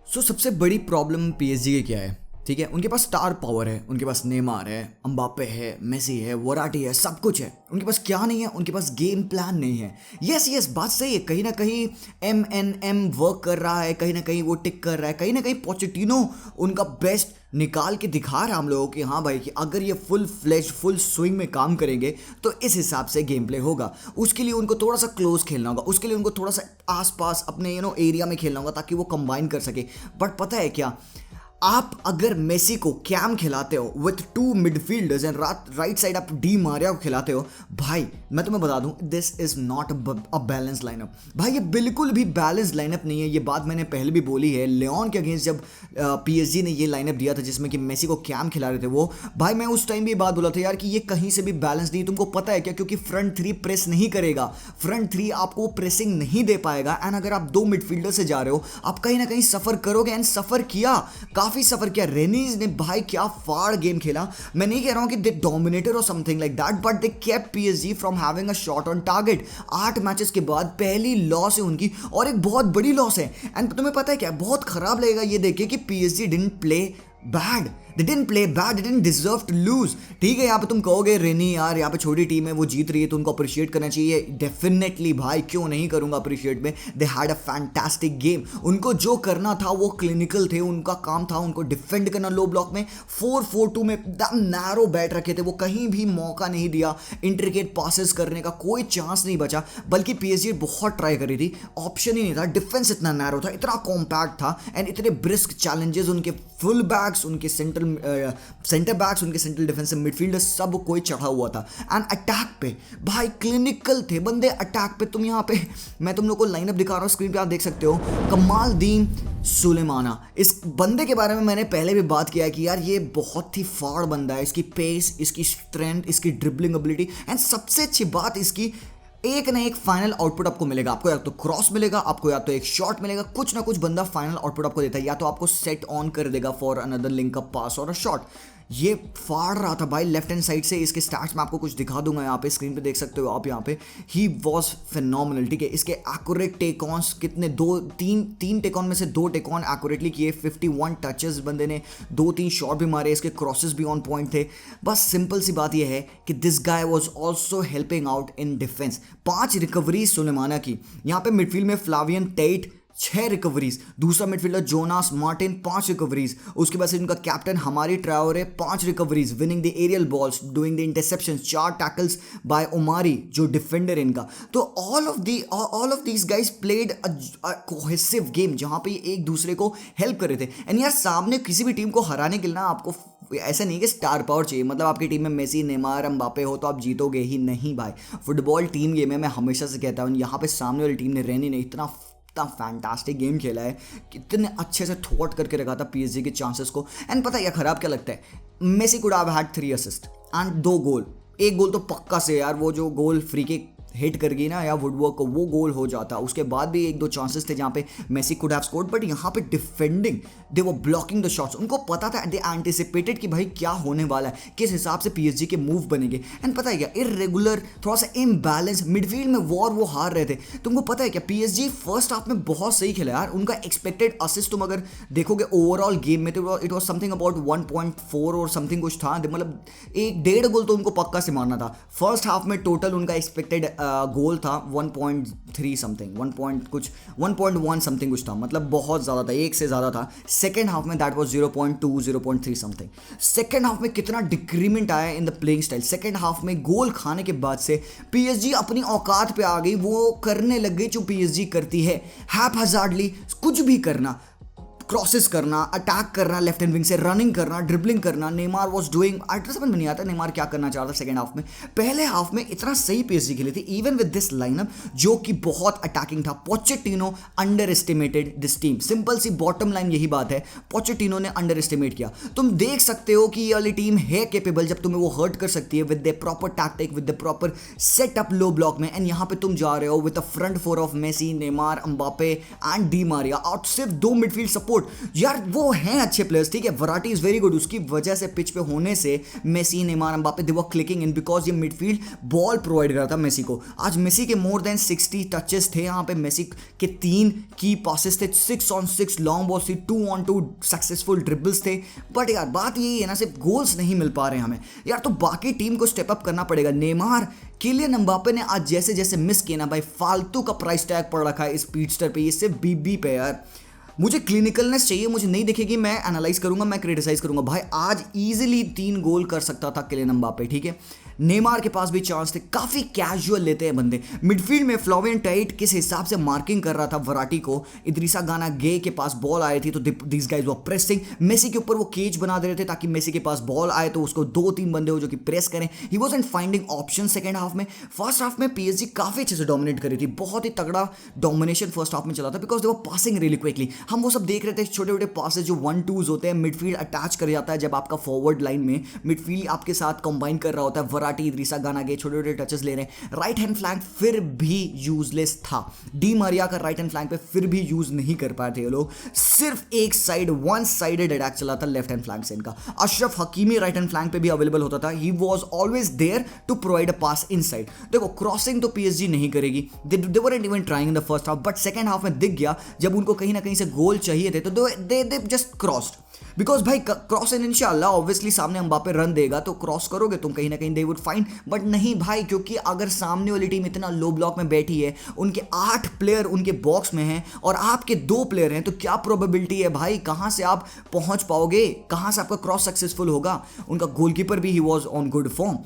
सबसे बड़ी problem PSG की क्या है? ठीक है, उनके पास स्टार पावर है, उनके पास नेमार है, अम्बापे है, मेसी है, वराटी है, सब कुछ है। उनके पास क्या नहीं है? उनके पास गेम प्लान नहीं है। यस यस, बात सही है। कहीं ना कहीं एम वर्क कर रहा है, कहीं ना कहीं वो टिक कर रहा है, कहीं ना कहीं पोचेटिनो उनका बेस्ट निकाल के दिखा रहा है हम लोगों की, हाँ भाई, कि अगर ये फुल फ्लैश फुल स्विंग में काम करेंगे तो इस हिसाब से गेम प्ले होगा। उसके लिए उनको थोड़ा सा क्लोज खेलना होगा, उसके लिए उनको थोड़ा सा आसपास अपने एरिया में खेलना होगा ताकि वो कंबाइन कर सके। बट पता है क्या, आप अगर मेसी को कैम खिलाते हो with to midfielders and right side आप डी मारिया को खिलाते हो, भाई मैं तुम्हें बता दूं, this is not a balance lineup. भाई ये बिल्कुल भी बैलेंस लाइनअप नहीं है। ये बात मैंने पहले भी बोली है। लियोन के अगेंस्ट जब पीएसजी ने ये लाइनअप दिया था जिसमें कि मेसी को कैम खिला रहे थे वो, भाई मैं उस टाइम भी ये बात बोला था यार कि ये कहीं से भी बैलेंस नहीं। तुमको पता है क्या? क्योंकि फ्रंट थ्री प्रेस नहीं करेगा, फ्रंट थ्री आपको प्रेसिंग नहीं दे पाएगा। एंड अगर आप दो मिडफील्डर से जा रहे हो, आप कहीं ना कहीं सफर करोगे। एंड सफर किया, काफी सफर किया। रेनीज ने भाई क्या फाड़ गेम खेला। मैं नहीं कह रहा हूं कि दे डोमिनेटेड और something like that, but they kept PSG from having a shot on target. 8 matches के बाद पहली लॉस है उनकी, और एक बहुत बड़ी लॉस है। एंड तुम्हें पता है क्या, बहुत खराब लगेगा ये देख के कि PSG didn't play bad, they didn't play bad, they didn't deserve to lose। ठीक है, यहाँ पे तुम कहोगे रेनी यार यहाँ पे छोटी टीम है, वो जीत रही है तो उनको अप्रिशिएट करना चाहिए। डेफिनेटली भाई, क्यों नहीं करूंगा अप्रिशिएट में। They had a fantastic game. उनको जो करना था वो क्लिनिकल थे, उनका काम था उनको डिफेंड करना लो ब्लॉक में। 4-4-2 में एकदम नैरो बैट रखे थे, वो कहीं भी मौका नहीं दिया इंट्रिकेट पासेस करने का, कोई चांस नहीं बचा। बल्कि पीएसजी बहुत ट्राई कर रही थी, ऑप्शन ही नहीं था। डिफेंस इतना नैरो था, इतना कॉम्पैक्ट था, एंड इतने ब्रिस्क चैलेंजेस। उनके फुल बैक्स, उनके सेंटर बैक्स, उनके सेंट्रल डिफेंसिव मिडफील्डर, सब कोई चढ़ा हुआ था। एंड अटैक पे भाई क्लिनिकल थे बंदे। अटैक पे तुम यहाँ पे, मैं तुम लोग को लाइनअप दिखा रहा हूँ स्क्रीन पे, आप देख सकते हो। कमालदीन सुलेमाना, इस बंदे के बारे में मैंने पहले भी बात किया है कि यार ये बहुत ही फाड़ बंदा है। इसकी पेस, इसकी स्ट्रेंथ, इसकी ड्रिबलिंग एबिलिटी, एंड सबसे अच्छी बात इसकी, एक ना एक फाइनल आउटपुट आपको मिलेगा। आपको या तो क्रॉस मिलेगा, आपको या तो एक शॉट मिलेगा, कुछ ना कुछ बंदा फाइनल आउटपुट आपको देता है। या तो आपको सेट ऑन कर देगा फॉर अनदर लिंक अप पास और अ शॉट। ये फाड़ रहा था भाई लेफ्ट हैंड साइड से। इसके स्टैट्स मैं आपको कुछ दिखा दूंगा, यहाँ पे स्क्रीन पे देख सकते हो आप। यहाँ पे ही वॉज फिनोमिनल। ठीक है, इसके एक्यूरेट टेक ऑन्स कितने, तीन टेक ऑन में से 2 टेक ऑन एक्यूरेटली किए। 51 टचेस बंदे ने, 2-3 शॉट भी मारे, इसके क्रॉसेस भी ऑन पॉइंट थे। बस सिंपल सी बात यह है कि this guy was also helping out in defence. 5 recoveries Sulemana की। यहाँ पे मिडफील्ड में फ्लावियन टेट 6 रिकवरीज, दूसरा मिडफील्डर जोनास मार्टिन 5 रिकवरीज, उसके बाद से उनका captain Hamari Traore 5 recoveries, winning the aerial balls, doing the interception, 4 tackles by Omari जो डिफेंडर इनका। तो all of these guys played a cohesive game जहां पे ये एक दूसरे को हेल्प कर रहे थे। एंड यार सामने किसी भी टीम को हराने के लिए ना आपको ऐसा नहीं कि स्टार पावर चाहिए, मतलब आपकी टीम में मेसी, नेमार, अम्बापे हो तो आप जीतोगे ही नहीं भाई। फुटबॉल टीम गेम है, मैं हमेशा से कहता हूँ। यहाँ पे सामने वाली टीम ने, रेनी ने इतना फैंटास्टिक गेम खेला है, कितने अच्छे से थ्वॉट करके रखा था पीएसजी के चांसेस को। एंड पता है क्या खराब क्या लगता है, Messi could have had 3 assist and 2 goal. एक गोल तो पक्का से यार, वो जो गोल फ्री किक हिट कर गई ना या वुडवर्क को, वो गोल हो जाता। उसके बाद भी 1-2 चांसेस थे जहाँ पे Messi could have scored, but यहाँ पे defending, they were blocking the shots. उनको पता था, दे एंटिसिपेटेड कि भाई क्या होने वाला है, किस हिसाब से पीएसजी के मूव बनेंगे। एंड पता है क्या, इरेगुलर, थोड़ा सा इम्बैलेंस मिडफील्ड में वॉर वो हार रहे थे। तुमको पता है क्या, पीएसजी फर्स्ट हाफ में बहुत सही खेला यार। उनका एक्सपेक्टेड असिस्ट तुम अगर देखोगे ओवरऑल गेम में तो इट वॉज समथिंग अबाउट 1.4 और समथिंग कुछ था, मतलब 1-1.5 गोल तो उनको पक्का से मारना था। फर्स्ट हाफ में टोटल उनका एक्सपेक्टेड गोल था 1.3 समथिंग, 1.1 समथिंग कुछ था, मतलब बहुत ज़्यादा था, 1 से ज़्यादा था। सेकेंड हाफ में that was 0.2 0.3 something. Second half में कितना डिक्रीमेंट आया in the playing style. Second half में गोल खाने के बाद से पीएसजी अपनी औकात पे आ गई, वो करने लग गई जो पीएसजी करती है, हैपहैज़ार्डली कुछ भी करना, क्रॉसेस करना, अटैक करना, लेफ्ट हैंड विंग से रनिंग करना, ड्रिबलिंग करना। नेमार वाज डूइंग, समझ में नहीं आता नेमार क्या करना चाह रहा था सेकंड हाफ में। पहले हाफ में इतना सही पीएसजी खेली थी इवन विद दिस लाइनअप जो कि बहुत अटैकिंग था। Pochettino underestimated this team, simple सी बॉटम लाइन यही बात है, पोचेटिनो ने अंडर एस्टिमेट किया। तुम देख सकते हो कि ये वाली टीम है कैपेबल जब तुम्हें वो हर्ट कर सकती है with the proper tactic, with the proper setup low block में। एंड यहाँ पे तुम जा रहे हो with a front 4 of Messi, Neymar, Mbappe and Di Maria, और सिर्फ 2 मिडफील्ड सपोर्ट। सपोर्ट, यार वो हैं अच्छे प्लेयर्स, ठीक है, वराटी इज वेरी गुड, उसकी वजह से पिच पे होने से Messi, Neymar, Mbappe they were clicking in because ये मिडफील्ड बॉल प्रोवाइड कर रहा था मेसी को। आज मेसी के मोर देन 60 टचेस थे, यहाँ पे मेसी के 3 की पासेस थे, 6 on 6 लॉन्ग बॉल्स थी, 2 on 2 सक्सेसफुल ड्रिबल्स थे। बट यार बात यही है ना, सिर्फ गोल्स नहीं मिल पा रहे हमें यार, तो बाकी टीम को स्टेप अप करना पड़ेगा। नेमार, किलियन एम्बापे ने आज जैसे जैसे मिस किया ना भाई, फालतू का प्राइस टैग पड़ रखा है इस स्पीडस्टर पे, ये सिर्फ बीबी पे यार। मुझे क्लिनिकलनेस चाहिए, मुझे नहीं दिखेगी, मैं एनालाइज करूंगा, मैं क्रिटिसाइज करूंगा। भाई आज इजीली 3 गोल कर सकता था किलियन एम्बापे, ठीक है। नेमार के पास भी चांस थे, काफी कैजुअल लेते हैं बंदे। मिडफील्ड में फ्लोवियन टाइट किस हिसाब से मार्किंग कर रहा था वराटी को, इद्रिसा गाना गे के पास बॉल आई थी तो this guys were pressing, Messi के ऊपर वो केज बना दे रहे थे ताकि मेसी के पास बॉल आए तो उसको 2-3 बंदे हो जो कि प्रेस करें। He wasn't finding option second half में। फर्स्ट हाफ में पीएसजी काफी अच्छे से डोमिनेट करी थी, बहुत ही तगड़ा डोमिनेशन फर्स्ट हाफ में चला था because they were passing really quickly. हम वो सब देख रहे थे, छोटे छोटे पासेस जो 1-2s होते हैं, मिडफील्ड अटैच कर जाता है जब आपका फॉरवर्ड लाइन में मिडफील्ड आपके साथ कंबाइन कर रहा होता है। वराटी, इद्रिसा गाना गे छोटे छोटे टचेस ले रहे हैं। राइट हैंड फ्लैंक फिर भी यूजलेस था, डी मारिया का राइट हैंड फ्लैंक पे फिर भी यूज नहीं कर पाए थे ये लोग। सिर्फ एक साइड, वन साइडेड अटैक चला था लेफ्ट हैंड फ्लैंक से इनका। Ashraf Hakimi right hand flank पे भी अवेलेबल होता था, he was always there to provide a pass inside. देखो क्रॉसिंग तो पीएसजी नहीं करेगी, they weren't even trying in the first half, but second half में दिख गया जब उनको कहीं ना कहीं से गोल चाहिए थे तो दे जस्ट क्रॉस्ड। बिकॉज भाई क्रॉस इन इंशाल्लाह ऑब्वियसली सामने एम्बापे रन देगा तो क्रॉस करोगे तुम कहीं ना कहीं, दे वुड फाइंड। बट नहीं भाई, क्योंकि अगर सामने वाली टीम इतना लो ब्लॉक में बैठी है, उनके 8 प्लेयर उनके बॉक्स में हैं और आपके 2 प्लेयर हैं, तो क्या प्रोबेबिलिटी है भाई, कहां से आप पहुंच पाओगे, कहां से आपका क्रॉस सक्सेसफुल होगा। उनका गोलकीपर भी he was on good form.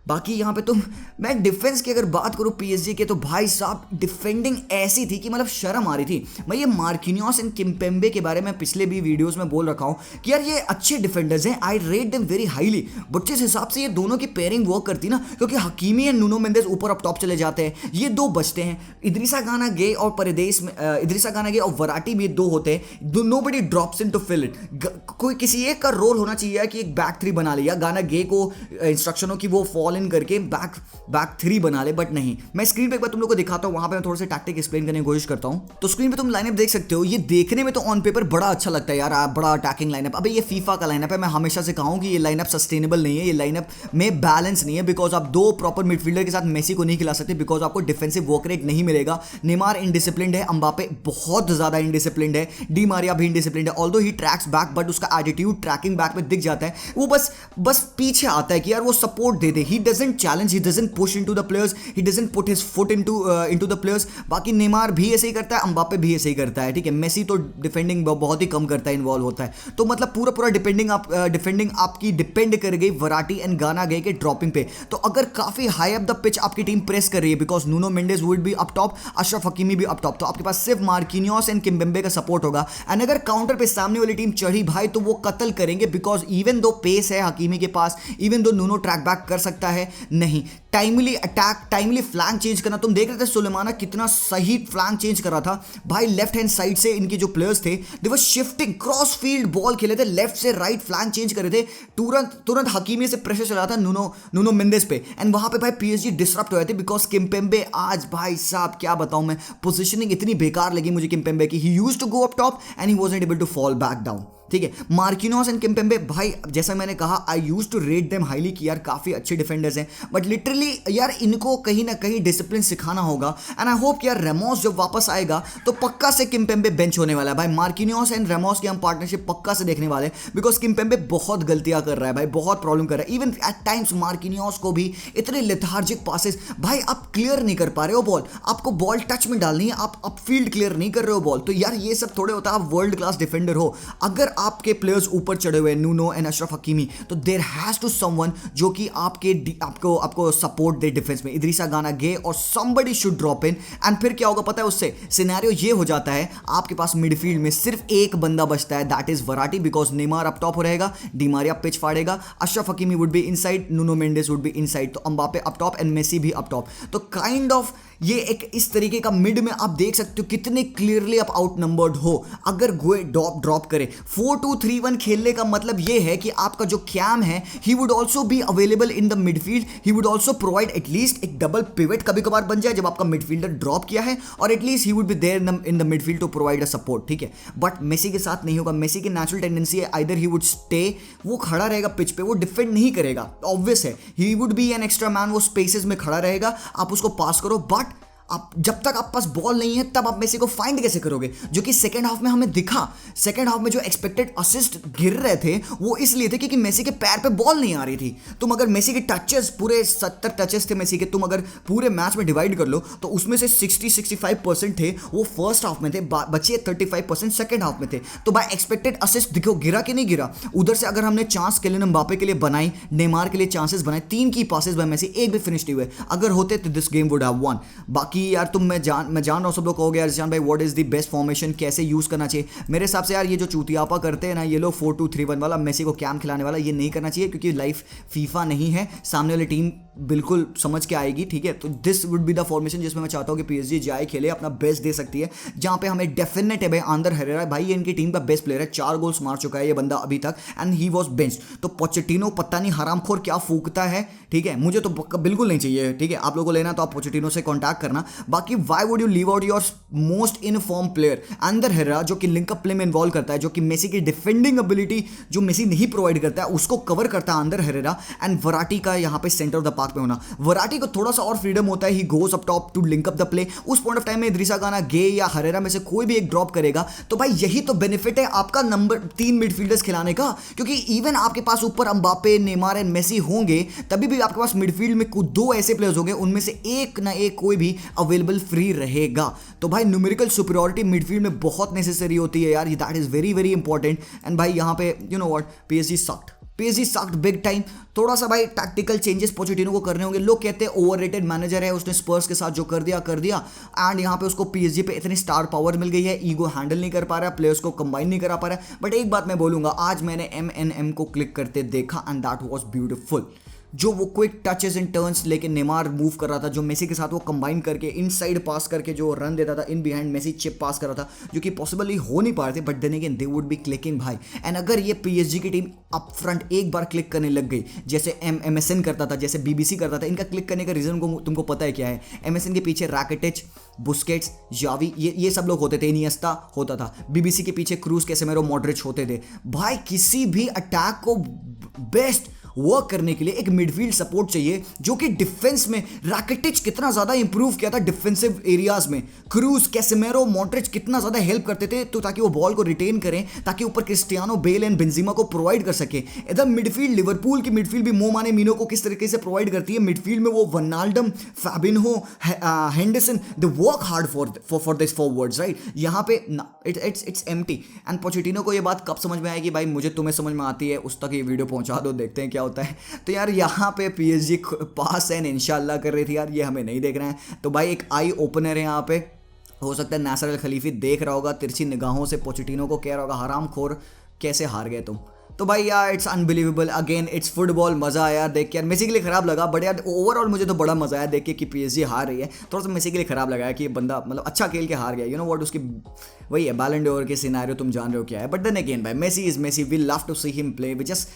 बाकी यहाँ पे तो मैं डिफेंस की अगर बात करूँ पीएसजी के, तो भाई साहब डिफेंडिंग ऐसी थी कि मतलब शर्म आ रही थी। मैं ये मार्किनियोस एंड किम्पेम्बे के बारे में पिछले भी वीडियोस में बोल रखा हूँ कि यार ये अच्छे डिफेंडर्स हैं, आई rate them very highly, but जिस हिसाब से ये दोनों की पेयरिंग वर्क करती ना, क्योंकि हकीमी एंड नुनो मेंडेस ऊपर अप टॉप चले जाते हैं, ये 2 बचते हैं, इद्रिसा गाना गे और परदेश में इद्रिसा गाना गे और वराटी भी 2 होते हैं, nobody drops in to fill it. कोई किसी एक का रोल होना चाहिए कि एक बैक 3 बना लिया, गाना गे को इंस्ट्रक्शनों की वो फॉल इन करके बैक 3 बना ले, बट नहीं। मैं स्क्रीन पे एक बार तुम लोग को दिखाता हूं, वहां पे मैं थोड़ा सा टैक्टिक एक्सप्लेन करने की कोशिश करता हूं। तो स्क्रीन पे तुम लाइनअप देख सकते हो, ये देखने में तो ऑन पेपर बड़ा अच्छा लगता है यार, बड़ा अटैकिंग लाइनअप। अबे ये फीफा का लाइनअप है, मैं हमेशा से कहूं कि ये लाइनअप सस्टेनेबल नहीं है, ये लाइनअप में बैलेंस नहीं है, बिकॉज आप 2 प्रॉपर मिडफील्डर के साथ मेसी को नहीं खिला सकते, बिकॉज आपको डिफेंसिव वर्क रेट नहीं मिलेगा। नेमार इनडिसिप्लिन्ड है, एम्बापे बहुत ज्यादा इनडिसिप्लिन्ड है, डी मारिया भी इनडिसिप्लिन्ड है, although he tracks back, but उसका एटीट्यूड ट्रैकिंग बैक में दिख जाता है। वो बस पीछे आता है कि यार वो support they they, he doesn't challenge, he doesn't push into the players, he doesn't put his foot into the players। बाकी नेमार भी ऐसे ही करता है, एम्बापे भी ऐसे ही करता है, ठीक है। मेसी तो डिफेंडिंग बहुत ही कम करता है, इन्वॉल्व होता है, तो मतलब पूरा डिफेंडिंग आपकी डिपेंड कर गई वराटी एंड गाना गे के ड्रॉपिंग पे। तो अगर काफी हाई अप द पिच आपकी टीम प्रेस कर रही है, because Nuno Mendes would be up top, Ashraf Hakimi भी अप टॉप, तो आपके पास सिर्फ मार्किनियोस एंड किम्बेम्बे का सपोर्ट होगा। एंड अगर काउंटर पे सामने वाली टीम चढ़ी भाई, तो वो कत्ल करेंगे, बिकॉज इवन दो पेस है हकीमी के पास, इवन दो नुनो ट्रैक बैक कर सकता है, नहीं timely attack, timely flank change करना। तुम देख रहे थे सुलेमाना कितना सही फ्लैंक चेंज कर रहा था भाई, लेफ्ट हैंड साइड से इनके जो प्लेयर्स थे दे वर शिफ्टिंग, क्रॉस फील्ड बॉल खेले थे, लेफ्ट से राइट फ्लैंक चेंज करे थे, तुरंत हकीमी से प्रेशर चला था नुनो मेंडेस पे, एंड वहां पे भाई पीएसजी डिसरप्ट हुए थे, बिकॉज किम्पेम्बे आज भाई साहब क्या बताऊं मैं, पोजीशनिंग इतनी बेकार लगी मुझे किम्पेम्बे की, he used to go up top and he wasn't able to fall back down, ठीक है। मार्किनोस एंड किम्पेम्बे भाई जैसा मैंने कहा, I used to rate them highly कि यार काफी अच्छे डिफेंडर्स हैं, बट लिटरली यार इनको कहीं ना कहीं डिसिप्लिन सिखाना होगा। एंड आई होप कि यार रेमोस जब वापस आएगा तो पक्का से किम्पेम्बे बेंच होने वाला है भाई। मार्किनोस एंड रेमोस की हम पार्टनरशिप पक्का से देखने वाले, बिकॉज किम्पेम्बे बहुत गलतियां कर रहा है भाई, बहुत प्रॉब्लम कर रहा है। इवन एट टाइम्स मार्किनोस को भी इतने लेथार्जिक पासेस, भाई आप क्लियर नहीं कर पा रहे हो बॉल, आपको बॉल टच में डालनी है, आप फील्ड क्लियर नहीं कर रहे हो बॉल, तो यार ये सब थोड़े होता है, आप वर्ल्ड क्लास डिफेंडर हो। अगर आपके प्लेयर्स ऊपर चढ़े हुए नुनो एंड अशरफ हकीमी, तो देयर हैज टू समवन जो कि आपको सपोर्ट दे डिफेंस में, इद्रिसा गाना गे और somebody should drop in. And फिर क्या होगा पता है, उससे सिनेरियो ये हो जाता है, आपके पास मिडफील्ड में सिर्फ एक बंदा बचता है, that is Verratti, because Neymar up top रहेगा, डी मारिया पिच फाड़ेगा, Achraf Hakimi would be inside, Nuno Mendes would be inside, तो Mbappe up top and Messi भी अप टॉप। तो काइंड ऑफ ये एक इस तरीके का मिड में आप देख सकते हो कितने क्लियरली आप आउट नंबर्ड हो। अगर गोए ड्रॉप करे 4-2-3-1 खेलने का मतलब ये है कि आपका जो कैम है he would also be available in the midfield, he would also provide at least एक डबल पिवट कभी कभार बन जाए जब आपका मिडफील्डर ड्रॉप किया है, और at least he would be there in the midfield to provide a support, ठीक है। बट मेसी के साथ नहीं होगा। मेसी की नेचुरल टेंडेंसी है आइदर ही वुड स्टे, वो खड़ा रहेगा पिच पे, वो डिफेंड नहीं करेगा, ऑब्वियस है। ही would B an extra man, वो स्पेसेस में खड़ा रहेगा, आप उसको पास करो, बट आप जब तक आप पास बॉल नहीं है तब आप मेसी को फाइंड कैसे करोगे, जो कि सेकंड हाफ में हमें दिखा। सेकंड हाफ में जो एक्सपेक्टेड असिस्ट गिर रहे थे वो इसलिए थे क्योंकि मेसी के पैर पे बॉल नहीं आ रही थी। तुम अगर मेसी के टचेस, पूरे 70 टचेस थे मेसी के, तुम अगर पूरे मैच में डिवाइड कर लो तो उसमें से 60-65% थे वो फर्स्ट हाफ में थे, बचे 35% सेकंड हाफ में थे। तो बाय एक्सपेक्टेड असिस्ट देखो गिरा कि नहीं गिरा। उधर से अगर हमने चांस किलियन एम्बापे के लिए बनाई, नेमार के लिए चांसेस बनाए, 3 की पासेस बाय मेसी, एक भी फिनिश नहीं हुए। अगर होते तो this game would have one. बाकी यार मैं जान रहा हूं सब लोग कहोगे यार जिशान भाई what is the best formation, कैसे यूज करना चाहिए। मेरे हिसाब से यार ये जो चूतियापा करते हैं ना ये लोग 4-2-3-1 वाला, मेसी को कैम खिलाने वाला, ये नहीं करना चाहिए क्योंकि लाइफ फीफा नहीं है। सामने वाली टीम बिल्कुल समझ के आएगी, ठीक है। तो this would be the formation जिसमें मैं चाहता हूं कि पीएसजी जाए, खेले, अपना बेस्ट दे सकती है, जहां पे हमें डेफिनेट है भाई आंदर हेरेरा भाई, ये इनकी टीम का बेस्ट प्लेयर है, 4 गोल्स मार चुका है ये बंदा अभी तक, एंड ही वाज बेंच। तो पोचेटिनो पता नहीं हरामखोर क्या फूकता है, ठीक है, मुझे तो बिल्कुल नहीं चाहिए, ठीक है। आप लोगों को लेना तो आप पोचेटिनो से कॉन्टैक्ट करना। बाकी why would you leave out your most inform player Andar Herrera, जो कि लिंकअप प्ले में इन्वॉल्व करता है, जो कि मेसी की डिफेंडिंग एबिलिटी जो मेसी नहीं प्रोवाइड करता है उसको कवर करता है आंदर हेरेरा, एंड वराटी का यहाँ पे सेंटर ऑफ द पार्क में होना। वराटी को थोड़ा सा और फ्रीडम होता है, he goes up top to link up the play. उस पॉइंट ऑफ टाइम में इद्रिसा गाना, गे या हरेरा में से कोई भी एक ड्रॉप करेगा तो भाई यही तो बेनिफिट है आपका नंबर 3 मिडफील्डर्स खिलाने का, क्योंकि इवन आपके पास ऊपर एम्बापे, नेमार एंड मेसी होंगे तभी भी आपके पास मिडफील्ड में 2 ऐसे प्लेयर्स होंगे, उनमें से एक ना एक कोई भी अवेलेबल फ्री रहेगा। तो भाई न्यूमेरिकल सुपीरियरिटी मिडफील्ड में बहुत नेसेसरी होती है यार, that is very very important. And भाई यहाँ पे you know what, PSG sucked big time. थोड़ा सा भाई टैक्टिकल चेंजेस पोचेटिनो को करने होंगे। लोग कहते हैं ओवररेटेड मैनेजर है, उसने स्पर्स के साथ जो कर दिया एंड यहाँ पे उसको पीएसजी पे इतनी स्टार पावर मिल गई है, ईगो हैंडल नहीं कर पा रहा, प्लेयर्स को कंबाइन नहीं करा पा रहा है। बट एक बात मैं बोलूंगा, आज मैंने MNM को क्लिक करते देखा एंड दैट वाज ब्यूटीफुल। जो वो क्विक टचेस एंड टर्न्स लेके नेमार मूव कर रहा था, जो मेसी के साथ वो कंबाइन करके इनसाइड पास करके जो रन देता था, इन बिहाइंड मेसी चिप पास कर रहा था, जो कि पॉसिबली हो नहीं पा रहे थे, but then again they would be clicking भाई। एंड अगर ये पीएसजी की टीम अप फ्रंट एक बार क्लिक करने लग गई, जैसे MSN करता था, जैसे BBC करता था, इनका क्लिक करने का रीजन तुमको पता है क्या है? MSN के पीछे रैकेटिच, बुस्केट्स, जावी, ये सब लोग होते थे, इनिएस्टा होता था। BBC के पीछे क्रूज, कैसेमेरो, मॉड्रिच होते थे। भाई किसी भी अटैक को बेस्ट वर्क करने के लिए एक मिडफील्ड सपोर्ट चाहिए, जो कि डिफेंस में रैकेटिच कितना ज्यादा इंप्रूव किया था डिफेंसिव एरियाज में, क्रूज, कैसेमेरो, मॉड्रिच कितना ज्यादा हेल्प करते थे तो ताकि वो बॉल को रिटेन करें, ताकि ऊपर क्रिस्टियानो, बेल एंड बेंजेमा को प्रोवाइड कर सके। इधर मिडफील्ड, लिवरपूल की मिडफील्ड भी मोमाने मिनो को किस तरीके से प्रोवाइड करती है। मिडफील्ड में वो Wijnaldum, Fabinho, Henderson, they work hard for this forwards, right. यहाँ पे इट्स एम्प्टी। एंड पोचेटिनो को ये बात कब समझ में आएगी भाई, मुझे तुम्हें समझ में आती है, उस तक ये वीडियो पहुंचा दो, देखते हैं क्या होता है। तो यार यहाँ पे पीएसजी पास एंड इंशाल्लाह कर रही थी यार, ये हमें नहीं देख रहे हैं। तो भाई एक आई ओपनर है यहाँ पे, हो सकता है नासर अल खलीफी देख रहा होगा तिरछी निगाहों से, पोचेटिनो को कह रहा होगा हराम खोर कैसे हार गए तुम। तो भाई यार it's unbelievable, again it's football, मजा आया देख के यार। मेसी के लिए खराब लगा, बट यार ओवरऑल मुझे तो बड़ा मजा आया देख के कि पीएसजी हार रही है। थोड़ा सा मेसी के लिए खराब लगा है कि ये बंदा मतलब अच्छा खेल के हार गया, यू नो व्हाट, उसकी वही है बैलन डोर के सिनेरियो, तुम जान रहे हो क्या है। बट देन अगेन भाई Messi is Messi, we love to see him play, we just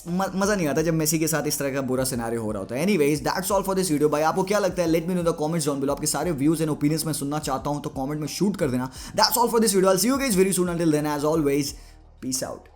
मजा नहीं आता जब मेसी के साथ इस तरह का बुरा सिनेरियो हो रहा होता है। Anyways that's all for this video. भाई आपको क्या लगता है, let me know the comments down below. आपके सारे व्यूज एंड ओपिनियंस मैं सुनना चाहता हूं, तो कमेंट में शूट कर देना। That's all for this video, I will see you guys very soon, until then as always peace out.